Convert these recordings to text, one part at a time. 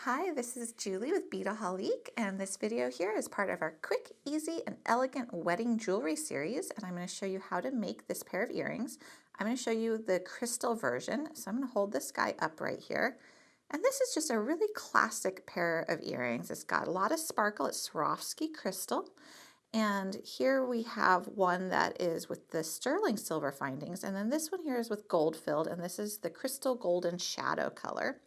Hi, this is Julie with Beadaholique, and this video here is part of our quick, easy, and elegant wedding jewelry series, and I'm going to show you how to make this pair of earrings. I'm going to show you the crystal version, so I'm going to hold this guy up right here. And this is just a really classic pair of earrings. It's got a lot of sparkle. It's Swarovski crystal. And here we have one that is with the sterling silver findings, and then this one here is with gold filled, and this is the crystal golden shadow color.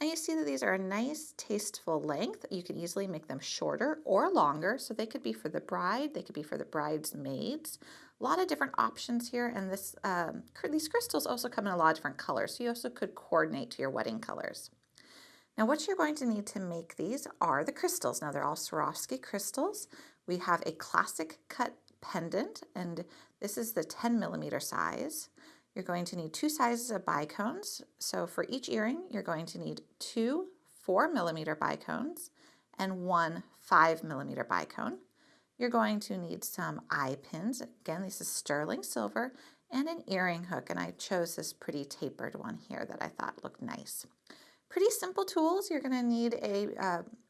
And you see that these are a nice, tasteful length. You can easily make them shorter or longer, so they could be for the bride, they could be for the bridesmaids. A lot of different options here, and these crystals also come in a lot of different colors, so you also could coordinate to your wedding colors. Now what you're going to need to make these are the crystals. Now they're all Swarovski crystals. We have a classic cut pendant, and this is the 10mm size. You're going to need two sizes of bicones. So for each earring, you're going to need two 4mm bicones and one 5mm bicone. You're going to need some eye pins. Again, this is sterling silver, and an earring hook. And I chose this pretty tapered one here that I thought looked nice. Pretty simple tools. You're going to need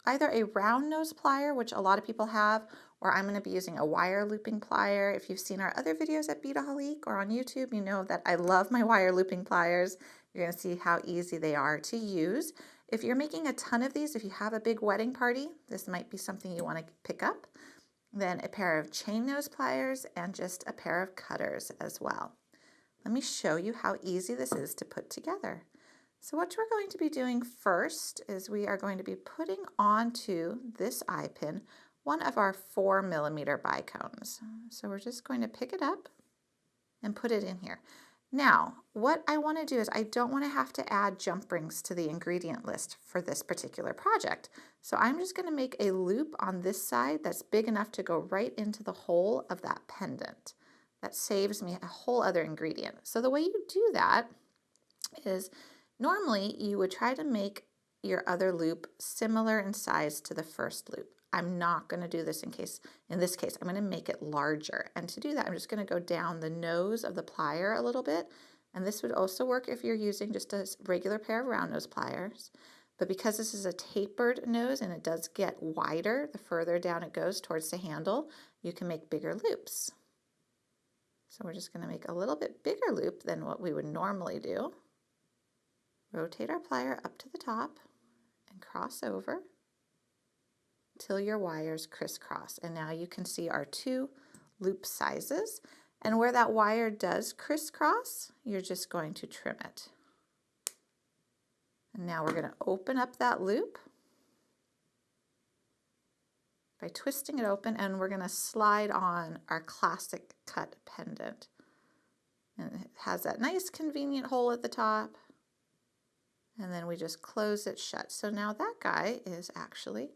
either a round nose plier, which a lot of people have, or I'm going to be using a wire looping plier. If you've seen our other videos at Beadaholique or on YouTube, you know that I love my wire looping pliers. You're going to see how easy they are to use. If you're making a ton of these, if you have a big wedding party, this might be something you want to pick up. Then a pair of chain nose pliers and just a pair of cutters as well. Let me show you how easy this is to put together. So what we're going to be doing first is we are going to be putting onto this eye pin one of our 4mm bicones. So we're just going to pick it up and put it in here. Now, what I want to do is I don't want to have to add jump rings to the ingredient list for this particular project. So I'm just going to make a loop on this side that's big enough to go right into the hole of that pendant. That saves me a whole other ingredient. So the way you do that is normally you would try to make your other loop similar in size to the first loop. I'm not going to do this in this case, I'm going to make it larger. And to do that, I'm just going to go down the nose of the plier a little bit. And this would also work if you're using just a regular pair of round nose pliers. But because this is a tapered nose and it does get wider, the further down it goes towards the handle, you can make bigger loops. So we're just going to make a little bit bigger loop than what we would normally do. Rotate our plier up to the top and cross over till your wires crisscross. And now you can see our two loop sizes. And where that wire does crisscross, you're just going to trim it. And now we're going to open up that loop by twisting it open, and we're going to slide on our classic cut pendant. And it has that nice convenient hole at the top. And then we just close it shut. So now that guy is actually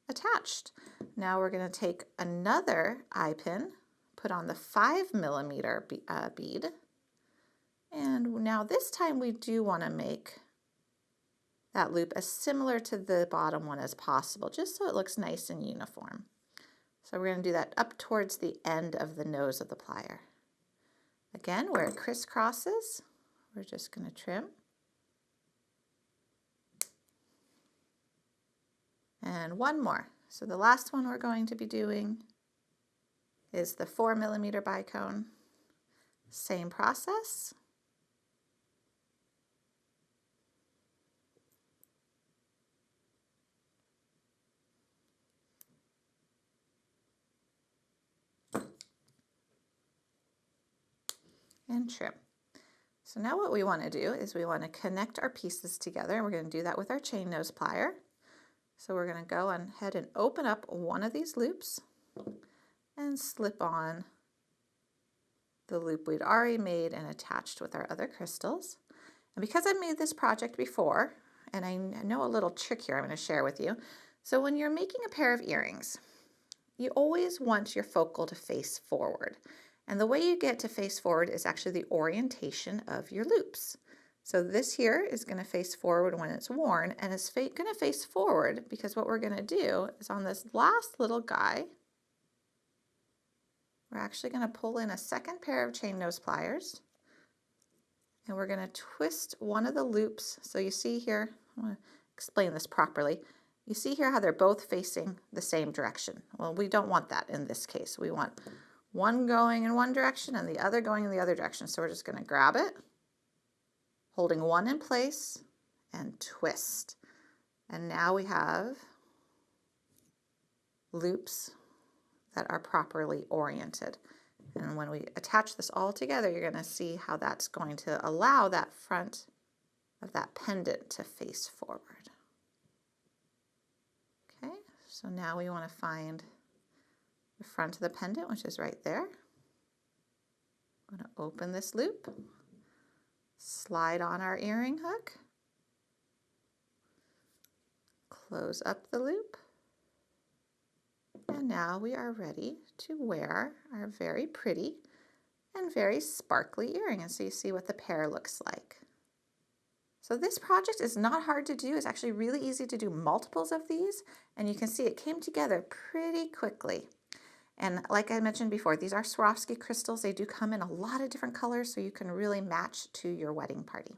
attached. Now we're going to take another eye pin, put on the 5mm bead. And now this time we do want to make that loop as similar to the bottom one as possible, just so it looks nice and uniform. So we're going to do that up towards the end of the nose of the plier. Again, where it crisscrosses, we're just going to trim. And one more. So the last one we're going to be doing is the 4mm bicone. Same process. And trim. So now what we want to do is we want to connect our pieces together, and we're going to do that with our chain nose plier. So we're going to go ahead and open up one of these loops and slip on the loop we'd already made and attached with our other crystals. And because I've made this project before, and I know a little trick here I'm going to share with you. So when you're making a pair of earrings, you always want your focal to face forward. And the way you get to face forward is actually the orientation of your loops. So this here is going to face forward when it's worn, and it's going to face forward because what we're going to do is on this last little guy, we're actually going to pull in a second pair of chain nose pliers, and we're going to twist one of the loops. So you see here, I'm going to explain this properly. You see here how they're both facing the same direction. Well, we don't want that in this case. We want one going in one direction and the other going in the other direction. So we're just going to grab it, holding one in place and twist. And now we have loops that are properly oriented. And when we attach this all together, you're going to see how that's going to allow that front of that pendant to face forward. Okay, so now we want to find the front of the pendant, which is right there. I'm going to open this loop, slide on our earring hook, close up the loop, and now we are ready to wear our very pretty and very sparkly earring. And so you see what the pair looks like. So this project is not hard to do. It's actually really easy to do multiples of these, and you can see it came together pretty quickly. And like I mentioned before, these are Swarovski crystals. They do come in a lot of different colors, so you can really match to your wedding party.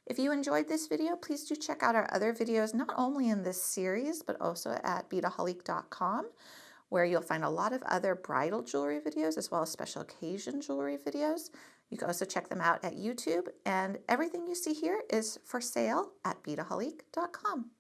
If you enjoyed this video, please do check out our other videos, not only in this series, but also at Beadaholique.com, where you'll find a lot of other bridal jewelry videos as well as special occasion jewelry videos. You can also check them out at YouTube, and everything you see here is for sale at Beadaholique.com.